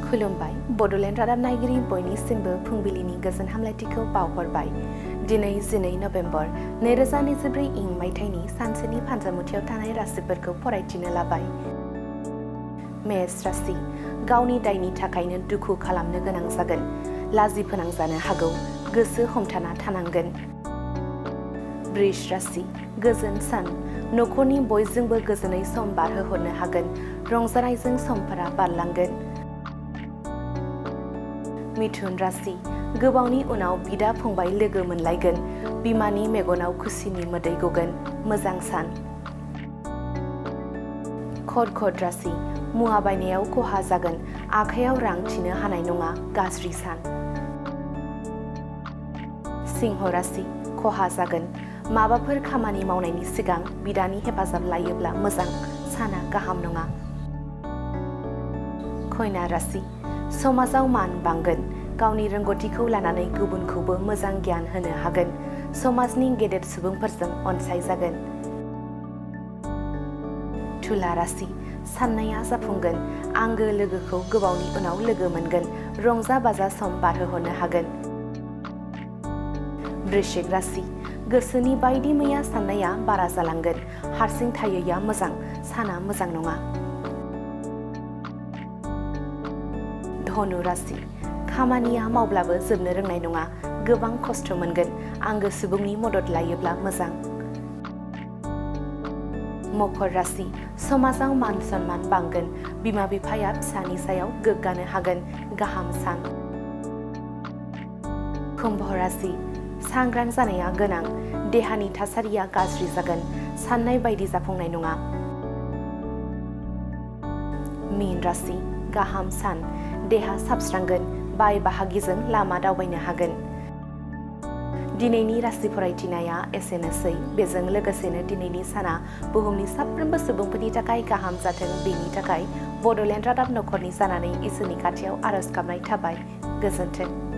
खुलुमबाय बड'लेण्ड रादाब नायगिरि बयनिसिमबो फुंबिलिनि गोजोन हामलायथिखौ बावहरबाय। दिनै 12 नभेम्बर 2024 इं मायथाइनि सानसेनि फानजामुथियाव थानाय राशिफोरखौ फरायथिनो लाबाय। मेष राशि, गावनि दायनि थाखायनो दुखु खालामनो गोनां जागोन। लाजि फोनांजानो हागौ, गोसो हमथाना थानांगोन। वृष राशि, गोजोन सान, नखरनि बयजोंबो गोजोनै सम बारहोहरनो हागोन। रंजानायजों समफोरा बारलांगोन। मिथुन राशि, गोबावनि उनाव बिदा फंबाय लोगो मोनलायगोन। बिमानि मेगनाव खुसिनि मोदै गगोन। मोजां सान। कर्कट राशि, मुवा बायनायाव खहा जागोन। आखायाव रां थिनो हानाय नङा। गाज्रि सान। सिंह राशि, खहा जागोन। माबाफोर खामानि मावनायनि सिगां बिदानि हेफाजाब लायोब्ला मोजां। साना गाहाम नङा। कन्या राशि, समाजाव मान बांगोन। गावनि रोंगौथिखौ लानानै गुबुनखौबो मोजां गियान होनो हागोन। समाजनि गेदेर सुबुंफोरजों अनसायजागोन। तुला राशि, साननाया जाफुंगोन। आंगो लोगोखौ गोबावनि उनाव लोगो मोनगोन। रंजा बाजा सम बारहोहरनो हागोन। वृश्चिक राशि, गोसोनि बायदि मैया साननाया बारा जालांगोन। हारसिं थायैया मोजां। साना मोजां नङा। धनु राशि, खामानिया मावब्लाबो जोबनो रोंनाय नङा। गोबां खस्थ' मोनगोन। आंगो सुबुंनि मदद लायोब्ला मोजां। मकर राशि, समाजाव मान सन्मान बांगोन। बिमा बिफाया फिसानि सायाव गोग्गानो हागोन। गाहाम सान। कुम्भ राशि, सांग्रां जानाया गोनां। देहानि थासारिया गाज्रि जागोन। साननाय बायदि जाफुंनाय नङा। मीन राशि, गाहाम सान। देहा साबस्रांगोन। बाय बाहागिजों लामा दावबायनो हागोन। दिनैनि राशि फरायथिनाया एसेनोसै। बेजों लोगोसेनो दिनैनि साना बुहुमनि साफ्रोमबो सुबुंफोरनि थाखाय गाहाम जाथों, बेनि थाखाय बड'लेण्ड रादाब नखरनि जानानै इसोरनि खाथियाव आरज गाबनाय थाबाय। गोजोन्थों।